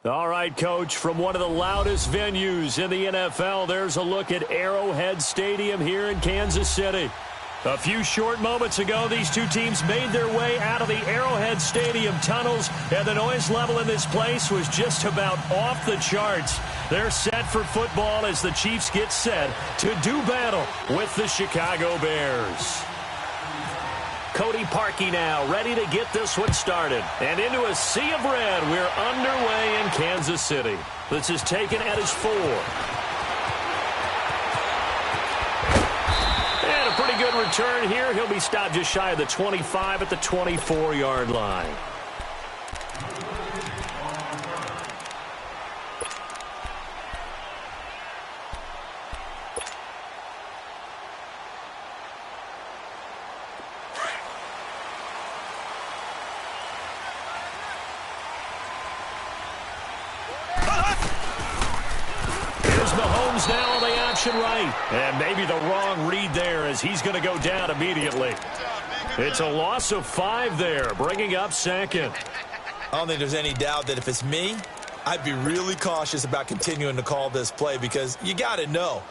All right, Coach, from one of the loudest venues in the NFL, there's a look at Arrowhead Stadium here in Kansas City. A few short moments ago, these two teams made their way out of the Arrowhead Stadium tunnels, and the noise level in this place was just about off the charts. They're set for football as the Chiefs get set to do battle with the Chicago Bears. Cody Parkey now ready to get this one started. And into a sea of red, we're underway in Kansas City. This is taken at his 4. And a pretty good return here. He'll be stopped just shy of the 25 at the 24-yard line. Now on the option right. And maybe the wrong read there as he's going to go down immediately. It's a loss of 5 there, bringing up second. I don't think there's any doubt that if it's me, I'd be really cautious about continuing to call this play because you got to know,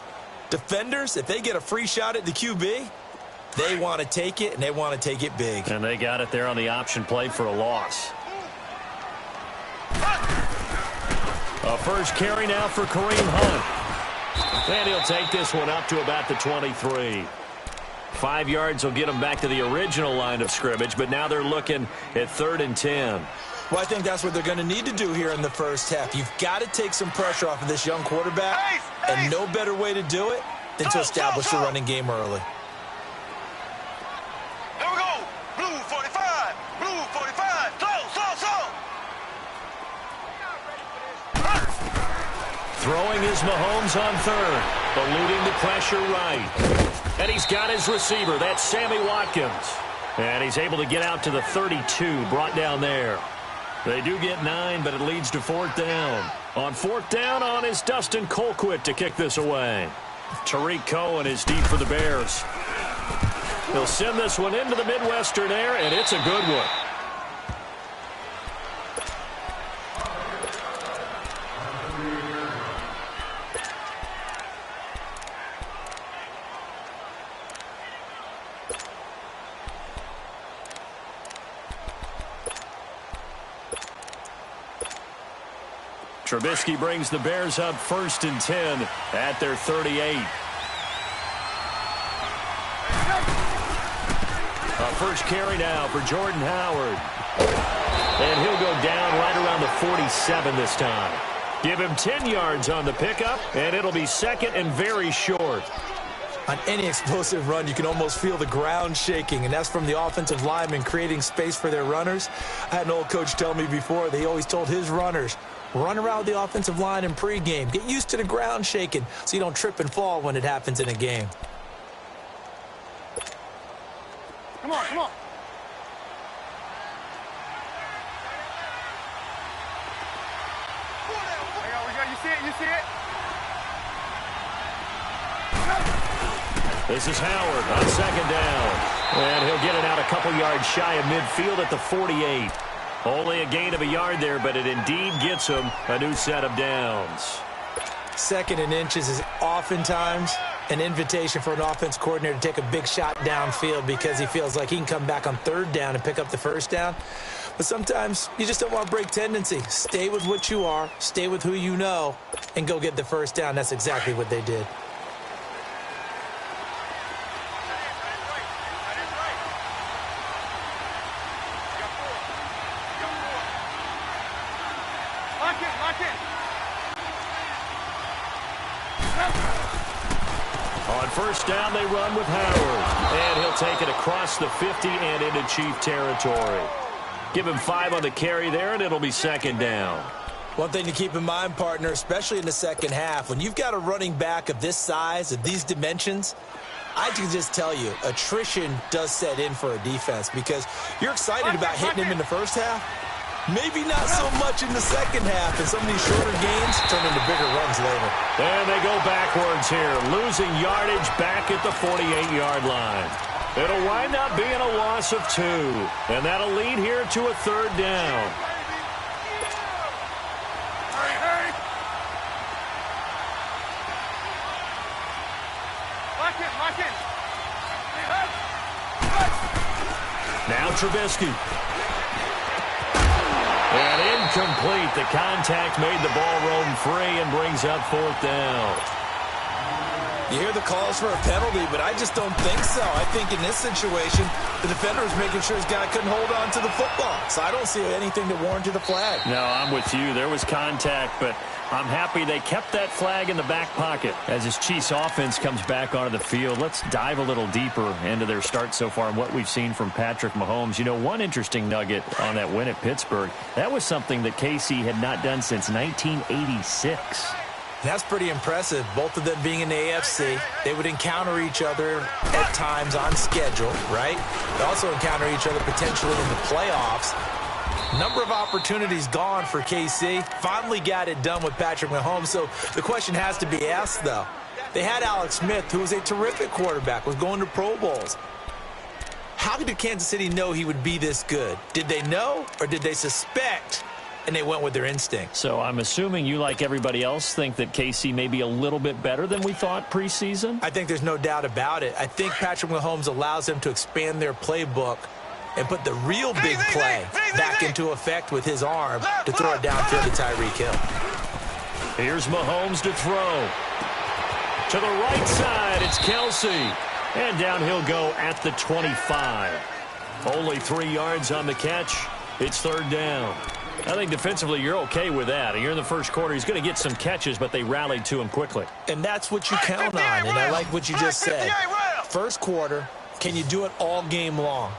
defenders, if they get a free shot at the QB, they want to take it, and they want to take it big. And they got it there on the option play for a loss. A first carry now for Kareem Hunt. And he'll take this one up to about the 23. 5 yards will get him back to the original line of scrimmage, but now they're looking at 3rd and 10. Well, I think that's what they're going to need to do here in the first half. You've got to take some pressure off of this young quarterback, and no better way to do it than to establish the running game early. Here we go. Blue 45. Blue 45. Slow. Throwing is Mahomes on 3rd, eluding the pressure right. And he's got his receiver. That's Sammy Watkins. And he's able to get out to the 32, brought down there. They do get 9, but it leads to 4th down. On 4th down on is Dustin Colquitt to kick this away. Tariq Cohen is deep for the Bears. He'll send this one into the Midwestern air, and it's a good one. Trubisky brings the Bears up 1st and 10 at their 38. A first carry now for Jordan Howard. And he'll go down right around the 47 this time. Give him 10 yards on the pickup, and it'll be 2nd and very short. On any explosive run, you can almost feel the ground shaking, and that's from the offensive linemen creating space for their runners. I had an old coach tell me before, they always told his runners, run around the offensive line in pregame. Get used to the ground shaking so you don't trip and fall when it happens in a game. Come on. You see it? This is Howard on 2nd down. And he'll get it out a couple yards shy of midfield at the 48. Only a gain of a yard there, but it indeed gets him a new set of downs. 2nd and inches is oftentimes an invitation for an offense coordinator to take a big shot downfield because he feels like he can come back on 3rd down and pick up the 1st down. But sometimes you just don't want to break tendency. Stay with what you are, stay with who you know, and go get the 1st down. That's exactly what they did. On 1st down, they run with Howard. And he'll take it across the 50 and into Chief territory. Give him 5 on the carry there, and it'll be 2nd down. One thing to keep in mind, partner, especially in the second half, when you've got a running back of this size, of these dimensions, I can just tell you, attrition does set in for a defense because you're excited about hitting him in the first half. Maybe not so much in the second half, and some of these shorter gains turn into bigger runs later. And they go backwards here, losing yardage back at the 48-yard line. It'll wind up being a loss of 2, and that'll lead here to a 3rd down. Trubisky. And incomplete. The contact made the ball roam free and brings up 4th down. You hear the calls for a penalty, but I just don't think so. I think in this situation, the defender was making sure his guy couldn't hold on to the football. So I don't see anything that warranted a flag. No, I'm with you. There was contact, but I'm happy they kept that flag in the back pocket. As this Chiefs offense comes back onto the field, let's dive a little deeper into their start so far and what we've seen from Patrick Mahomes. You know, one interesting nugget on that win at Pittsburgh, that was something that KC had not done since 1986. That's pretty impressive. Both of them being in the AFC, they would encounter each other at times on schedule, right? They also encounter each other potentially in the playoffs. Number of opportunities gone for KC. Finally got it done with Patrick Mahomes. So the question has to be asked, though. They had Alex Smith, who was a terrific quarterback, was going to Pro Bowls. How did Kansas City know he would be this good? Did they know, or did they suspect, and they went with their instinct? So I'm assuming you, like everybody else, think that KC may be a little bit better than we thought preseason? I think there's no doubt about it. I think Patrick Mahomes allows them to expand their playbook and put the real big play back into effect with his arm to throw it downfield to Tyreek Hill. Here's Mahomes to throw. To the right side, it's Kelsey. And down he'll go at the 25. Only 3 yards on the catch. It's 3rd down. I think defensively you're okay with that. You're in the first quarter. He's going to get some catches, but they rallied to him quickly. And that's what you count on, and I like what you just said. First quarter, can you do it all game long?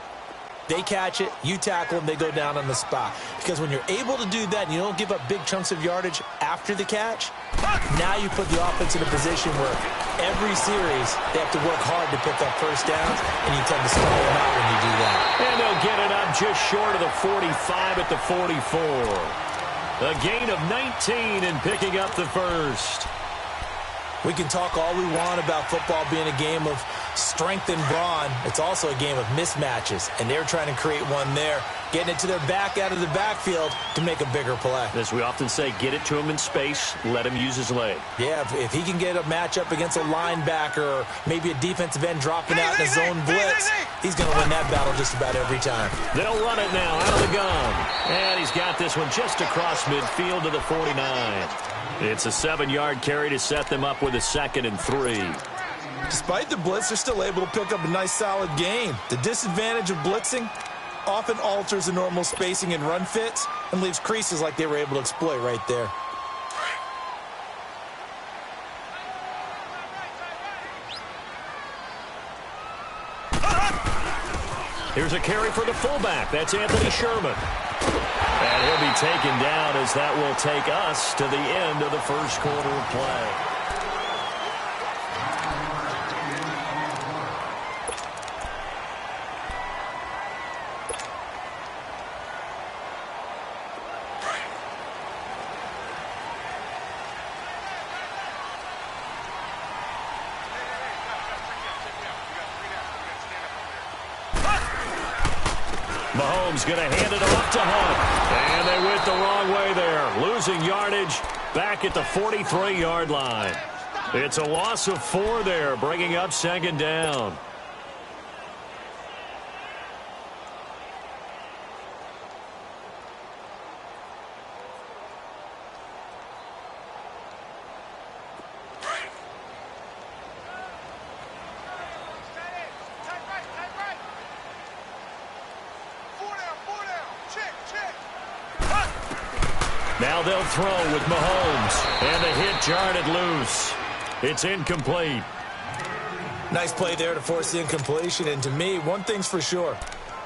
They catch it, you tackle them, they go down on the spot. Because when you're able to do that and you don't give up big chunks of yardage after the catch, now you put the offense in a position where every series they have to work hard to pick up first downs, and you tend to slow them out when you do that. And they'll get it up just short of the 45 at the 44. A gain of 19 and picking up the first. We can talk all we want about football being a game of strength and brawn. It's also a game of mismatches, and they're trying to create one there, getting it to their back out of the backfield to make a bigger play. As we often say, get it to him in space, let him use his leg. Yeah, if he can get a matchup against a linebacker or maybe a defensive end dropping out in a zone blitz, he's going to win that battle just about every time. They'll run it now out of the gun. And he's got this one just across midfield to the 49. It's a 7-yard carry to set them up with a 2nd and 3. Despite the blitz, they're still able to pick up a nice, solid gain. The disadvantage of blitzing often alters the normal spacing and run fits and leaves creases like they were able to exploit right there. Here's a carry for the fullback. That's Anthony Sherman. And he'll be taken down as that will take us to the end of the first quarter of play. Mahomes going to hand it off to Hunt. And they went the wrong way there. Losing yardage back at the 43-yard line. It's a loss of 4 there, bringing up 2nd down. Now they'll throw with Mahomes. And the hit jarred loose. It's incomplete. Nice play there to force the incompletion. And to me, one thing's for sure.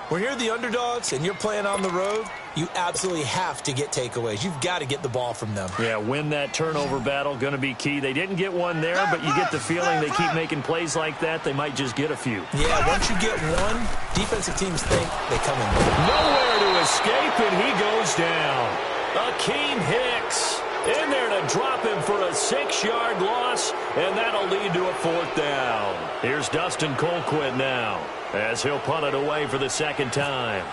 When you're the underdogs and you're playing on the road, you absolutely have to get takeaways. You've got to get the ball from them. Yeah, win that turnover battle, going to be key. They didn't get one there, but you get the feeling they keep making plays like that, they might just get a few. Yeah, once you get one, defensive teams think they come in. Nowhere to escape, and he goes down. Akeem Hicks in there to drop him for a 6-yard loss, and that'll lead to a 4th down. Here's Dustin Colquitt now, as he'll punt it away for the 2nd time.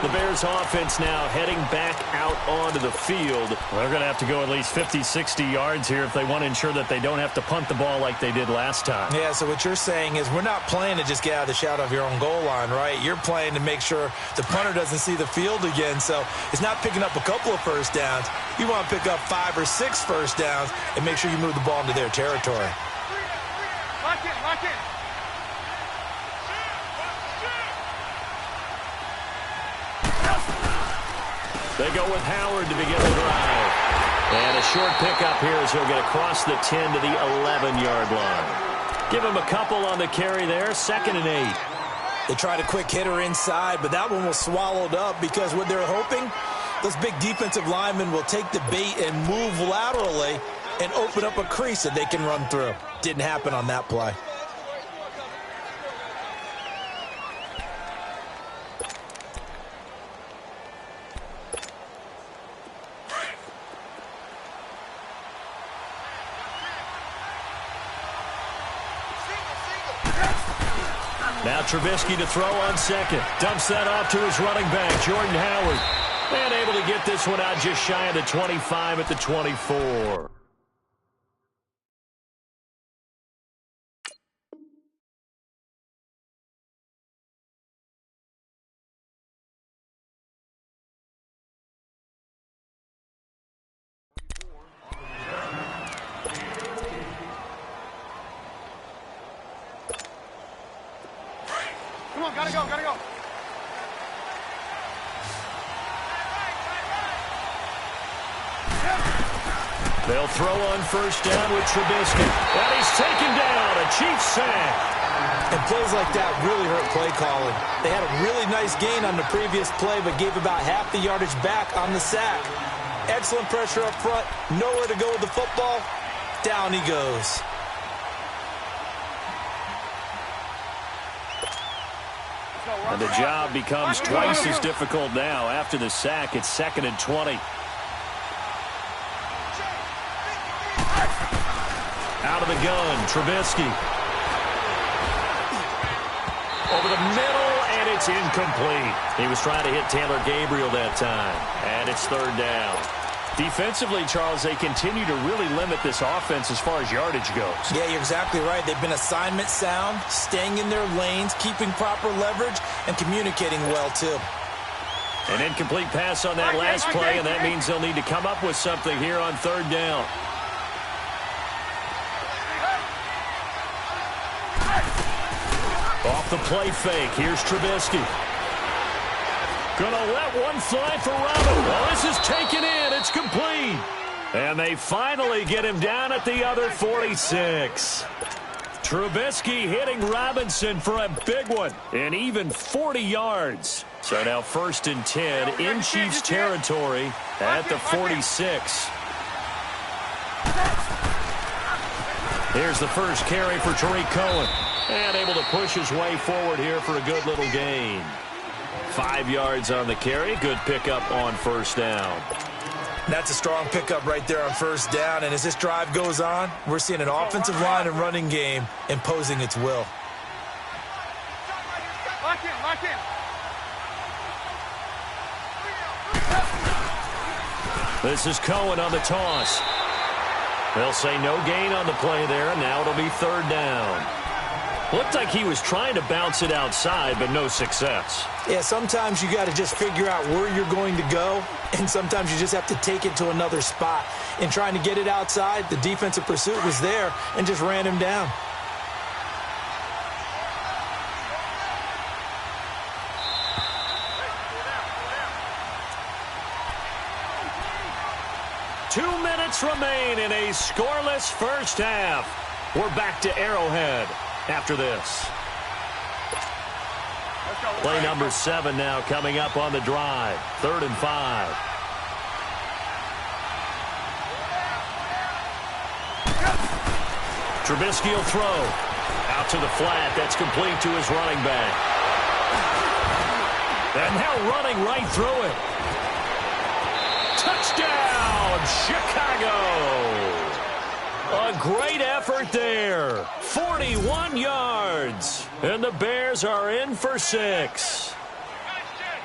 The the Bears offense now heading back out onto the field. They're going to have to go at least 50, 60 yards here if they want to ensure that they don't have to punt the ball like they did last time. Yeah, so what you're saying is we're not playing to just get out of the shadow of your own goal line, right? You're playing to make sure the punter doesn't see the field again. So it's not picking up a couple of first downs. You want to pick up 5 or 6 first downs and make sure you move the ball into their territory. Lock in, lock in. They go with Howard to begin the drive. And a short pickup here as he'll get across the 10 to the 11-yard line. Give him a couple on the carry there, 2nd and 8. They tried a quick hitter inside, but that one was swallowed up because what they're hoping, those big defensive linemen will take the bait and move laterally and open up a crease that they can run through. Didn't happen on that play. Now Trubisky to throw on 2nd. Dumps that off to his running back, Jordan Howard. And able to get this one out just shy of the 25 at the 24. Come on, gotta go, gotta go. They'll throw on first down with Trubisky. And he's taken down, a Chiefs sack. And plays like that really hurt play calling. They had a really nice gain on the previous play, but gave about half the yardage back on the sack. Excellent pressure up front, nowhere to go with the football. Down he goes. And the job becomes twice as difficult now. After the sack, it's 2nd and 20. Out of the gun, Trubisky. Over the middle, and it's incomplete. He was trying to hit Taylor Gabriel that time. And it's 3rd down. Defensively, Charles, they continue to really limit this offense as far as yardage goes. Yeah, you're exactly right. They've been assignment sound, staying in their lanes, keeping proper leverage, and communicating well, too. An incomplete pass on that last play, and that means they'll need to come up with something here on 3rd down. Off the play fake, here's Trubisky. Gonna let one fly for Robin. Well, this is taken in. It's complete. And they finally get him down at the other 46. Trubisky hitting Robinson for a big one. And even 40 yards. So now 1st and 10 in Chiefs territory at the 46. Here's the first carry for Tariq Cohen. And able to push his way forward here for a good little gain. 5 yards on the carry. Good pickup on first down. That's a strong pickup right there on first down. And as this drive goes on, we're seeing an offensive line and running game imposing its will. Lock in, lock in. This is Cohen on the toss. They'll say no gain on the play there, and now it'll be 3rd down. Looked like he was trying to bounce it outside, but no success. Yeah, sometimes you got to just figure out where you're going to go, and sometimes you just have to take it to another spot. In trying to get it outside, the defensive pursuit was there and just ran him down. Two minutes remain in a scoreless first half. We're back to Arrowhead after this. Play number 7 now coming up on the drive. 3rd and 5. Trubisky will throw. Out to the flat. That's complete to his running back. And now running right through it. Touchdown, Chicago. A great effort there. 41 yards. And the Bears are in for 6.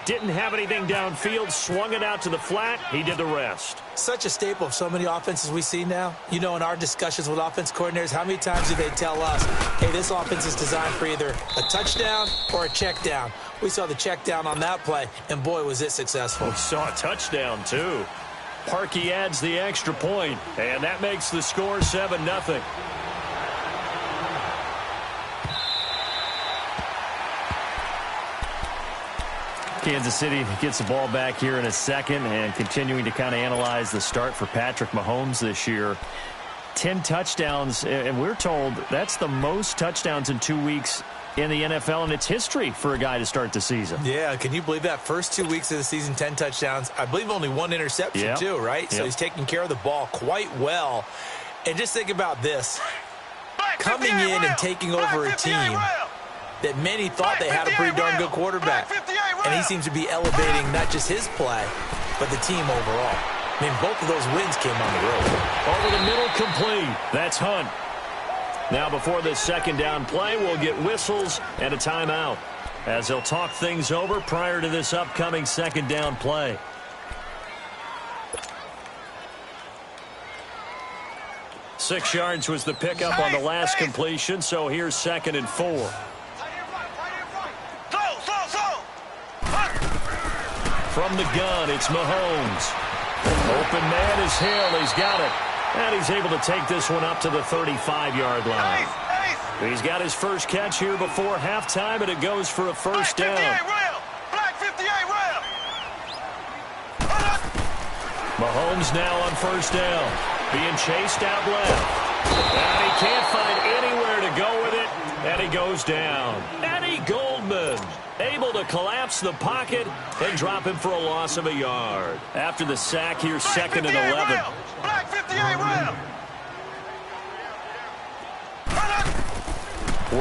Didn't have anything downfield, swung it out to the flat. He did the rest. Such a staple of so many offenses we see now. You know, in our discussions with offense coordinators, how many times do they tell us, hey, this offense is designed for either a touchdown or a check down. We saw the check down on that play, and boy, was it successful. We saw a touchdown, too. Parkey adds the extra point, and that makes the score 7-0. Kansas City gets the ball back here in a second and continuing to kind of analyze the start for Patrick Mahomes this year. 10 touchdowns, and we're told that's the most touchdowns in 2 weeks in the NFL in its history for a guy to start the season. Yeah, can you believe that? First 2 weeks of the season, 10 touchdowns. I believe only 1 interception, too, right? So he's taking care of the ball quite well. And just think about this. Coming in and taking over a team that many thought they had a pretty darn good quarterback. And he seems to be elevating not just his play, but the team overall. I mean, both of those wins came on the road. Over the middle, complete. That's Hunt. Now, before this second down play, we'll get whistles and a timeout as they'll talk things over prior to this upcoming second down play. Six yards was the pickup on the last completion, so here's 2nd and 4. From the gun, it's Mahomes. Open man is Hill. He's got it. And he's able to take this one up to the 35-yard line. He's got his first catch here before halftime, and it goes for a first down. Mahomes now on first down. Being chased out left. And he can't find anywhere to go with it, and he goes down. Eddie Goldman able to collapse the pocket and drop him for a loss of a yard. After the sack, here's 2nd and 11. Black 58 rail.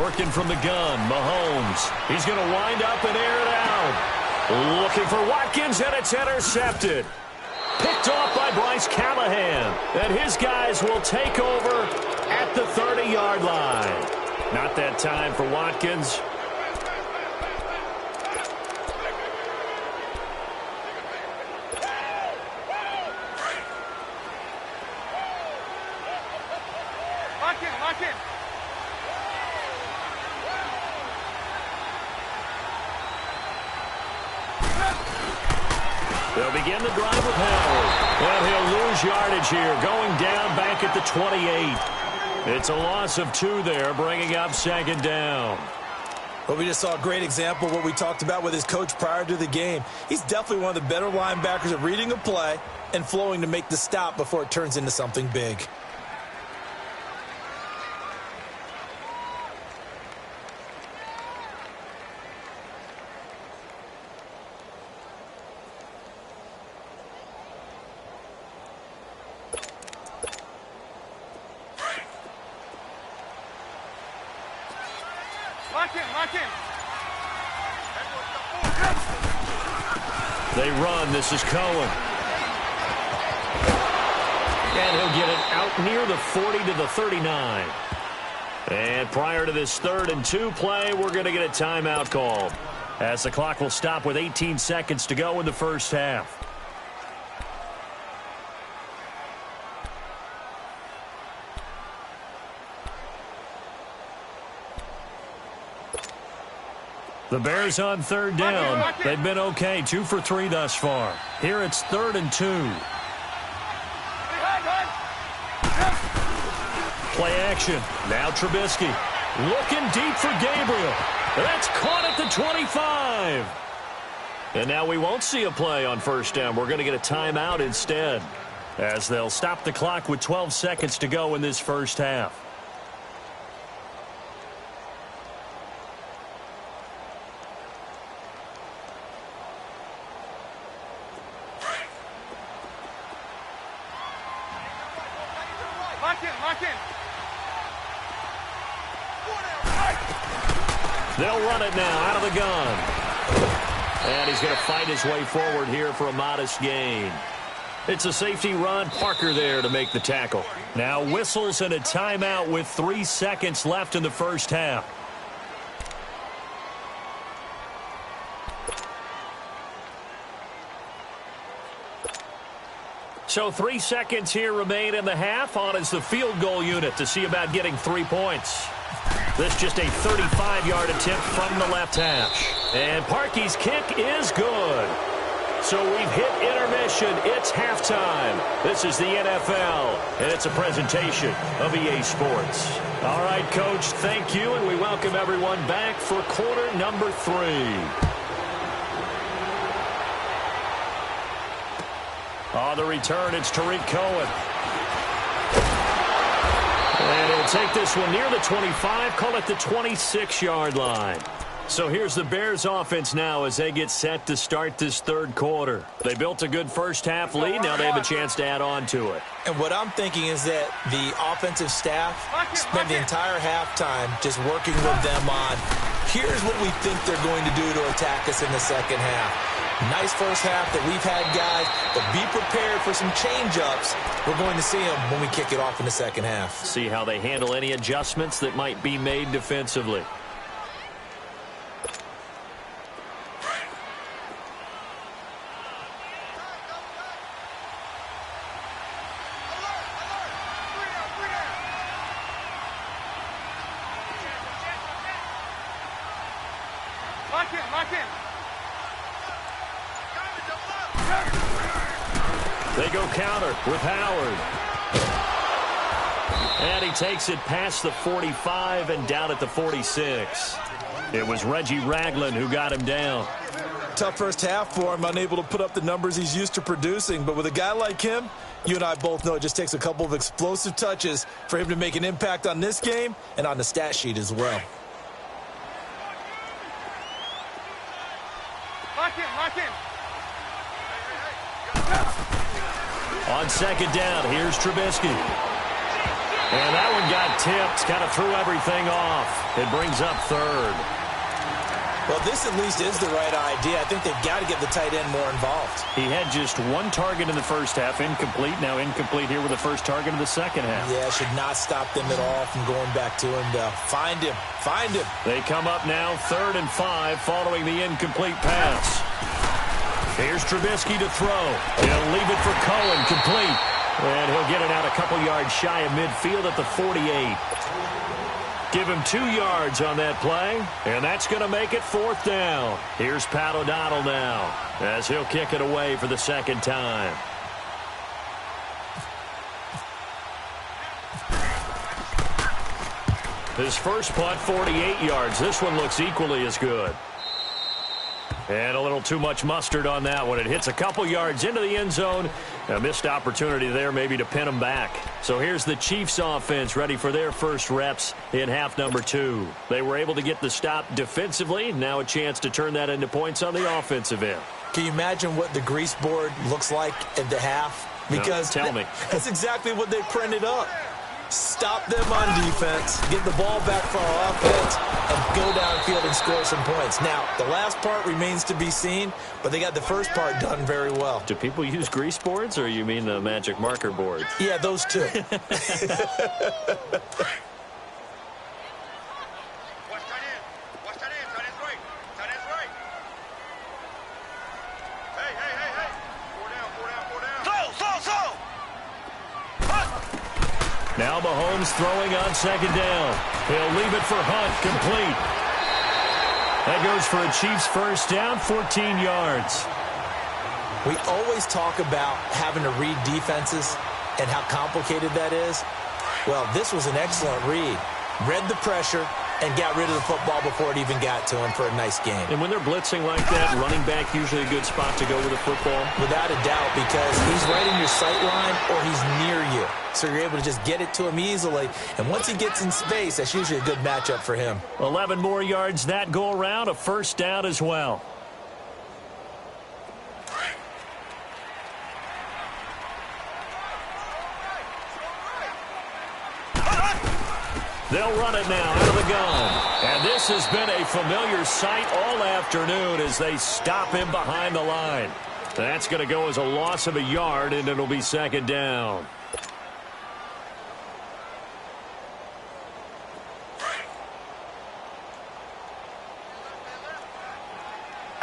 Working from the gun, Mahomes. He's going to wind up and air it out. Looking for Watkins, and it's intercepted. Picked off by Bryce Callahan. And his guys will take over at the 30-yard line. Not that time for Watkins. They'll begin the drive with Hill. And he'll lose yardage here, going down back at the 28. It's a loss of 2 there, bringing up 2nd down. Well, we just saw a great example of what we talked about with his coach prior to the game. He's definitely one of the better linebackers at reading a play and flowing to make the stop before it turns into something big. They run. This is Cohen. And he'll get it out near the 40 to the 39. And prior to this 3rd and 2 play, we're going to get a timeout called, as the clock will stop with 18 seconds to go in the first half. The Bears on 3rd down. They've been okay, 2 for 3 thus far. Here it's 3rd and 2. Play action. Now Trubisky. Looking deep for Gabriel. That's caught at the 25. And now we won't see a play on first down. We're going to get a timeout instead, as they'll stop the clock with 12 seconds to go in this first half. They'll run it now out of the gun. And he's going to fight his way forward here for a modest gain. It's a safety run. Parker there to make the tackle. Now whistles and a timeout with 3 seconds left in the first half. So 3 seconds here remain in the half. On is the field goal unit to see about getting 3 points. This just a 35-yard attempt from the left hash. And Parkey's kick is good. So we've hit intermission. It's halftime. This is the NFL, and it's a presentation of EA Sports. All right, Coach, thank you, and we welcome everyone back for quarter number 3. On the return, it's Tariq Cohen. And he'll take this one near the 25, call it the 26-yard line. So here's the Bears offense now as they get set to start this third quarter. They built a good first-half lead. Now they have a chance to add on to it. And what I'm thinking is that the offensive staff spent the entire halftime just working with them on, here's what we think they're going to do to attack us in the second half. Nice first half that we've had, guys, but be prepared for some change-ups. We're going to see them when we kick it off in the second half. See how they handle any adjustments that might be made defensively. They go counter with Howard. And he takes it past the 45 and down at the 46. It was Reggie Ragland who got him down. Tough first half for him, unable to put up the numbers he's used to producing. But with a guy like him, you and I both know it just takes a couple of explosive touches for him to make an impact on this game and on the stat sheet as well. Lock in. On second down, here's Trubisky. And that one got tipped, kind of threw everything off. It brings up third. Well, this at least is the right idea. I think they've got to get the tight end more involved. He had just one target in the first half, incomplete. Now incomplete here with the first target of the second half. Yeah, should not stop them at all from going back to him, though. Find him. They come up now 3rd and 5 following the incomplete pass. Here's Trubisky to throw. He'll leave it for Cohen, complete. And he'll get it out a couple yards shy of midfield at the 48. Give him 2 yards on that play, and that's going to make it 4th down. Here's Pat O'Donnell now as he'll kick it away for the second time. His first punt, 48 yards. This one looks equally as good. And a little too much mustard on that one. It hits a couple yards into the end zone. A missed opportunity there maybe to pin them back. So here's the Chiefs offense ready for their first reps in half number 2. They were able to get the stop defensively. Now a chance to turn that into points on the offensive end. Can you imagine what the grease board looks like at the half? Because no, tell me. That's exactly what they printed up. Stop them on defense, get the ball back for our offense, and go downfield and score some points. Now, the last part remains to be seen, but they got the first part done very well. Do people use grease boards, or you mean the magic marker board? Yeah, those two. Watch that in. Tight end's right. Hey. 4 down. Slow. Now Mahomes throwing on second down. He'll leave it for Hunt, complete. That goes for a Chiefs first down, 14 yards. We always talk about having to read defenses and how complicated that is. Well, this was an excellent read. Read the pressure and got rid of the football before it even got to him for a nice game. And when they're blitzing like that, running back usually a good spot to go with the football? Without a doubt, because he's right in your sight line or he's near you. So you're able to just get it to him easily. And once he gets in space, that's usually a good matchup for him. 11 more yards that go around, a first down as well. They'll run it now out of the gun. And this has been a familiar sight all afternoon as they stop him behind the line. That's going to go as a loss of a yard, and it'll be second down.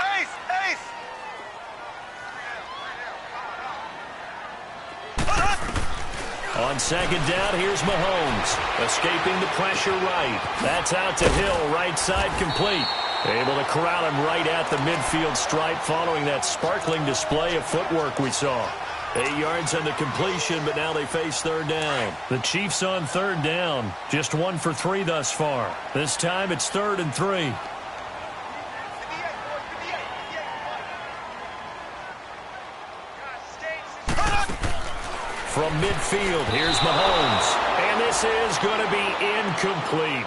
Ace! On second down, here's Mahomes. Escaping the pressure right. That's out to Hill, right side complete. Able to corral him right at the midfield stripe following that sparkling display of footwork we saw. 8 yards on the completion, but now they face third down. The Chiefs on third down. Just 1 for 3 thus far. This time it's 3rd and 3. From midfield, here's Mahomes. And this is going to be incomplete.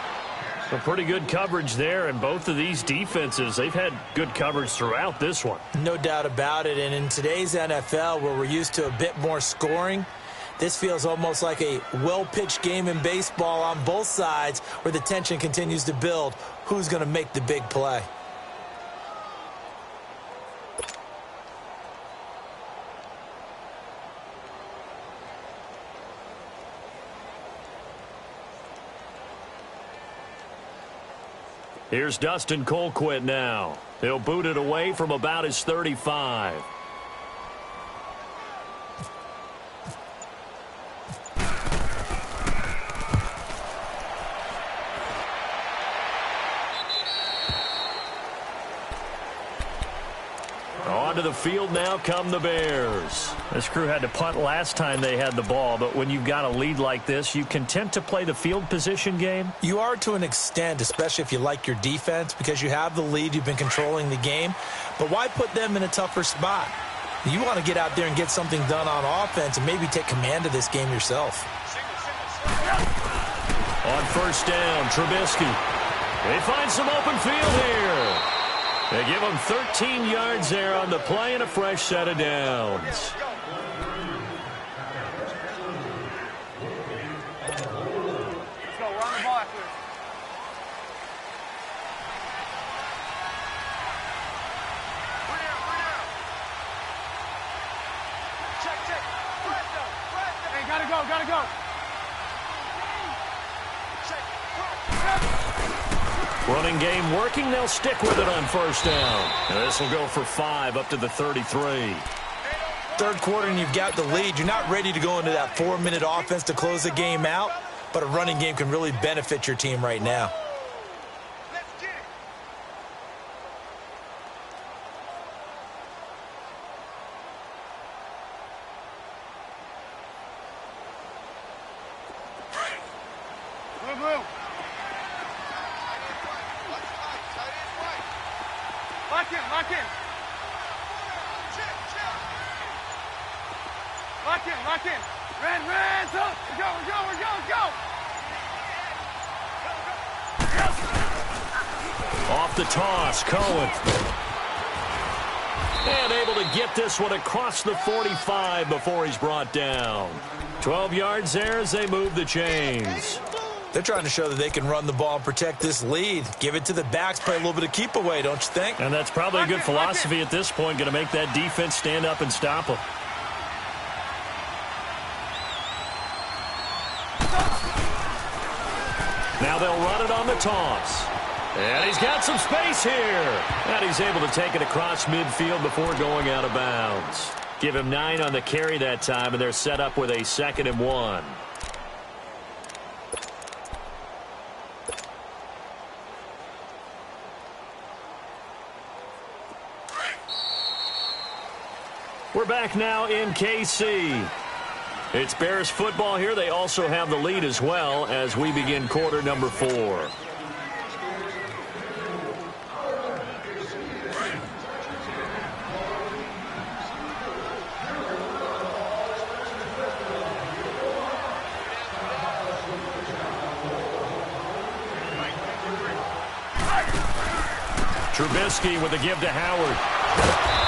Some pretty good coverage there, and both of these defenses, they've had good coverage throughout this one. No doubt about it, and in today's NFL, where we're used to a bit more scoring, this feels almost like a well-pitched game in baseball on both sides where the tension continues to build. Who's going to make the big play? Here's Dustin Colquitt now. He'll boot it away from about his 35. Onto the field now come the Bears. This crew had to punt last time they had the ball, but when you've got a lead like this, you content to play the field position game? You are to an extent, especially if you like your defense, because you have the lead, you've been controlling the game. But why put them in a tougher spot? You want to get out there and get something done on offense and maybe take command of this game yourself. On first down, Trubisky. They find some open field here. They give him 13 yards there on the play and a fresh set of downs. Let's go, run the ball after this. We're down. Check. Hey, gotta go. Running game working. They'll stick with it on first down. And this will go for 5 up to the 33. Third quarter and you've got the lead. You're not ready to go into that 4-minute offense to close the game out, but a running game can really benefit your team right now. Let's get it. Blue. Lock in. Lock in. Red. Go. Off the toss, Cohen. And able to get this one across the 45 before he's brought down. 12 yards there as they move the chains. They're trying to show that they can run the ball and protect this lead. Give it to the backs, play a little bit of keep away, don't you think? And that's probably a good philosophy at this point, going to make that defense stand up and stop them. Now they'll run it on the toss. And he's got some space here. And he's able to take it across midfield before going out of bounds. Give him 9 on the carry that time, and they're set up with a 2nd and 1. We're back now in KC. It's Bears football here. They also have the lead as well as we begin quarter number 4. Trubisky with a give to Howard.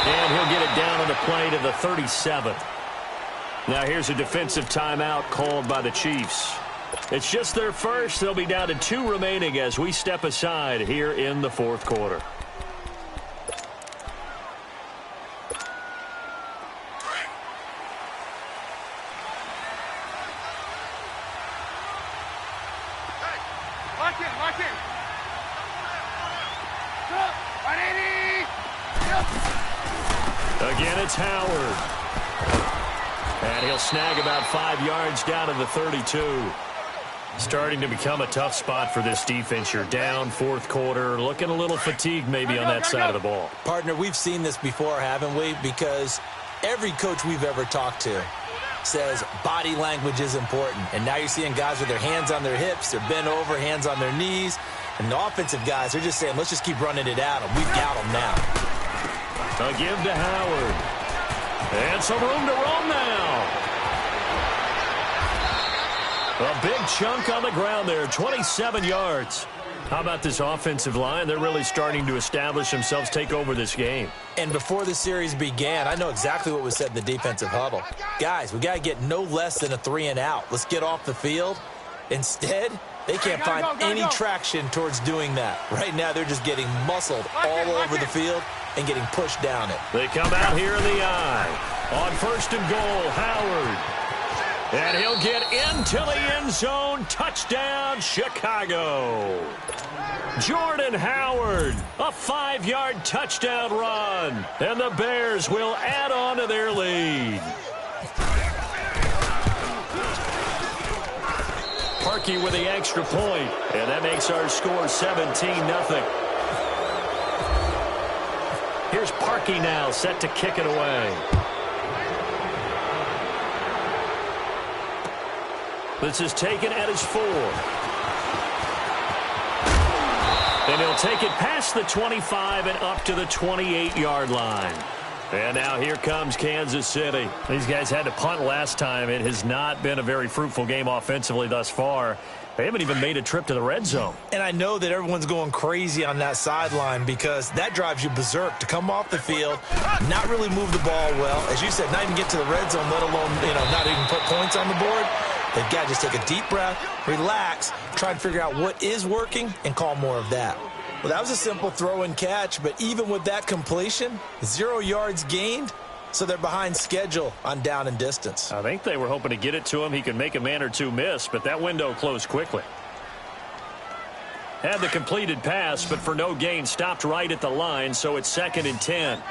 And he'll get it down on the play to the 37th. Now here's a defensive timeout called by the Chiefs. It's just their first. They'll be down to 2 remaining as we step aside here in the 4th quarter. Lock in. Again, it's Howard. And he'll snag about 5 yards down to the 32. Starting to become a tough spot for this defense. You're down fourth quarter, looking a little fatigued maybe on that side of the ball. Partner, we've seen this before, haven't we? Because every coach we've ever talked to says body language is important. And now you're seeing guys with their hands on their hips, they're bent over, hands on their knees. And the offensive guys are just saying, let's just keep running it at them. We've got them now. A give to Howard. And some room to roam now. A big chunk on the ground there, 27 yards. How about this offensive line? They're really starting to establish themselves, take over this game. And before the series began, I know exactly what was said in the defensive huddle. Guys, we got to get no less than a 3-and-out. Let's get off the field. Instead, they can't find any traction towards doing that. Right now, they're just getting muscled all over the field and getting pushed down it. They come out here in the eye. On first and goal, Howard. And he'll get into the end zone. Touchdown, Chicago. Jordan Howard, a 5-yard touchdown run. And the Bears will add on to their lead. Parkey with the extra point. And that makes our score 17-0. Here's Parkey now, set to kick it away. This is taken at his 4. And he'll take it past the 25 and up to the 28-yard line. And now here comes Kansas City. These guys had to punt last time. It has not been a very fruitful game offensively thus far. They haven't even made a trip to the red zone. And I know that everyone's going crazy on that sideline because that drives you berserk to come off the field, not really move the ball well. As you said, not even get to the red zone, let alone, not even put points on the board. They've got to just take a deep breath, relax, try and figure out what is working, and call more of that. Well, that was a simple throw and catch, but even with that completion, 0 yards gained, so they're behind schedule on down and distance. I think they were hoping to get it to him. He could make a man or two miss, but that window closed quickly. Had the completed pass, but for no gain, stopped right at the line, so it's 2nd and 10.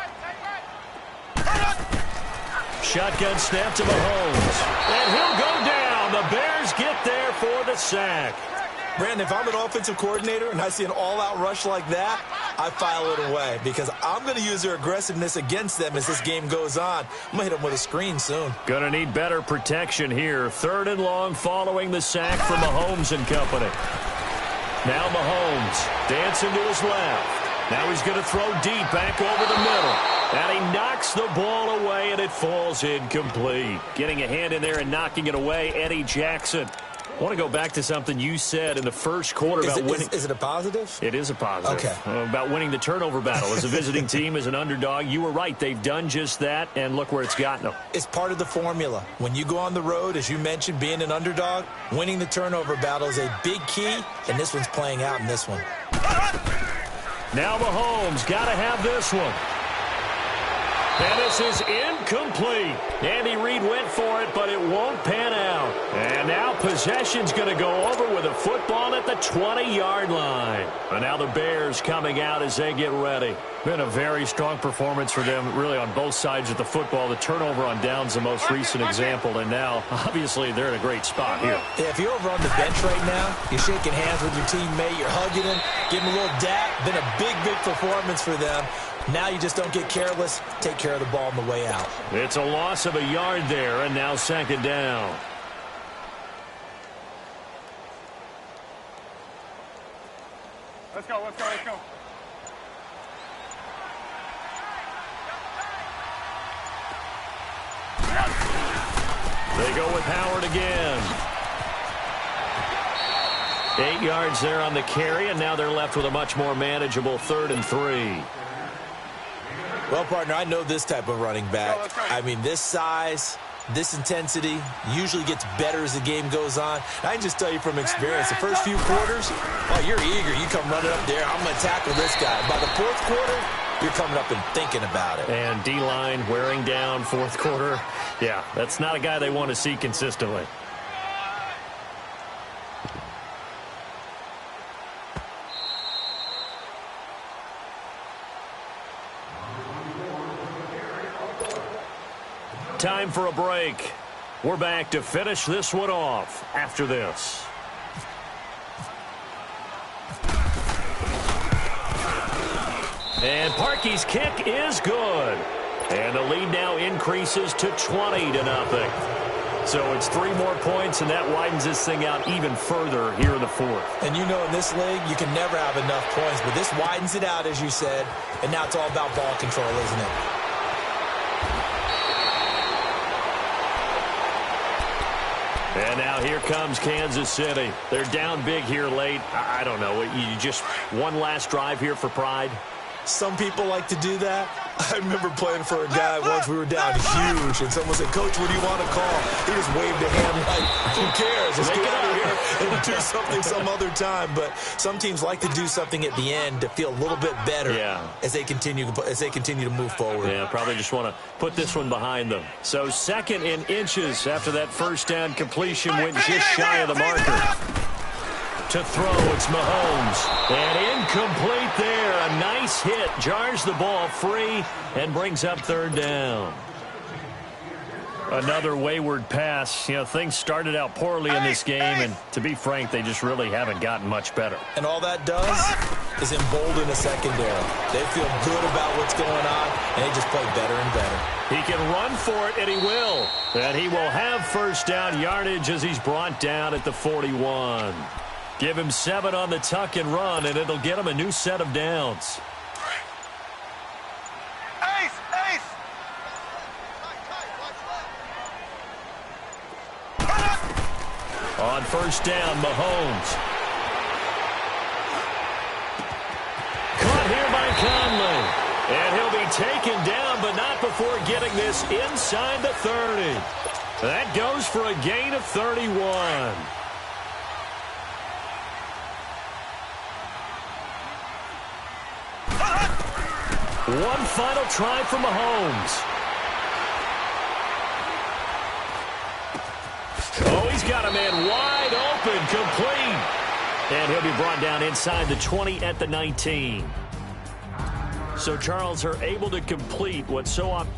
Shotgun snap to Mahomes, and he'll go down. The Bears get there for the sack. Brandon, if I'm an offensive coordinator and I see an all-out rush like that, I file it away because I'm going to use their aggressiveness against them as this game goes on. I'm going to hit them with a screen soon. Going to need better protection here. 3rd and long following the sack from Mahomes and company. Now Mahomes dancing to his left. Now he's going to throw deep back over the middle. And he knocks the ball away, and it falls incomplete. Getting a hand in there and knocking it away, Eddie Jackson. I want to go back to something you said in the first quarter about winning. Is it a positive? It is a positive. Okay. About winning the turnover battle as a visiting team, as an underdog. You were right. They've done just that, and look where it's gotten them. It's part of the formula. When you go on the road, as you mentioned, being an underdog, winning the turnover battle is a big key, and this one's playing out in this one. Now Mahomes got to have this one. And this is incomplete. Andy Reid went for it, but it won't pan out. And now possession's going to go over with a football at the 20-yard line. And now the Bears coming out as they get ready. Been a very strong performance for them, really, on both sides of the football. The turnover on down's the most recent example, and now, obviously, they're in a great spot here. Yeah, if you're over on the bench right now, you're shaking hands with your teammate, you're hugging him, giving him a little dap. Been a big, big performance for them. Now you just don't get careless. Take care of the ball on the way out. It's a loss of a yard there, and now 2nd down. Let's go, let's go, let's go. They go with Howard again. 8 yards there on the carry, and now they're left with a much more manageable 3rd and 3. Well, partner, I know this type of running back. I mean, this size, this intensity usually gets better as the game goes on. I can just tell you from experience, the first few quarters, oh, you're eager. You come running up there, I'm going to tackle this guy. By the 4th quarter, you're coming up and thinking about it. And D-line wearing down 4th quarter. Yeah, that's not a guy they want to see consistently. Time for a break. We're back to finish this one off after this. And Parkey's kick is good. And the lead now increases to 20-0. So it's 3 more points, and that widens this thing out even further here in the fourth. And you know in this league, you can never have enough points, but this widens it out, as you said, and now it's all about ball control, isn't it? And now here comes Kansas City. They're down big here late. I don't know. You just one last drive here for pride? Some people like to do that. I remember playing for a guy once. We were down huge, and someone said, "Coach, what do you want to call?" He just waved a hand like, "Who cares? Let's get out of here and do something some other time." But some teams like to do something at the end to feel a little bit better as they continue to move forward. Yeah, probably just want to put this one behind them. So 2nd in inches after that first down completion went just shy of the marker. To throw, it's Mahomes. And incomplete there. A nice hit. Jars the ball free and brings up 3rd down. Another wayward pass. You know, things started out poorly in this game, and to be frank, they just really haven't gotten much better. And all that does is embolden a secondary. They feel good about what's going on, and they just play better and better. He can run for it, and he will. And he will have first down yardage as he's brought down at the 41. Give him 7 on the tuck and run, and it'll get him a new set of downs. Ace! On first down, Mahomes. Caught here by Conley. And he'll be taken down, but not before getting this inside the 30. That goes for a gain of 31. One final try for Mahomes. Oh, he's got a man wide open, complete. And he'll be brought down inside the 20 at the 19. So Charles are able to complete what so often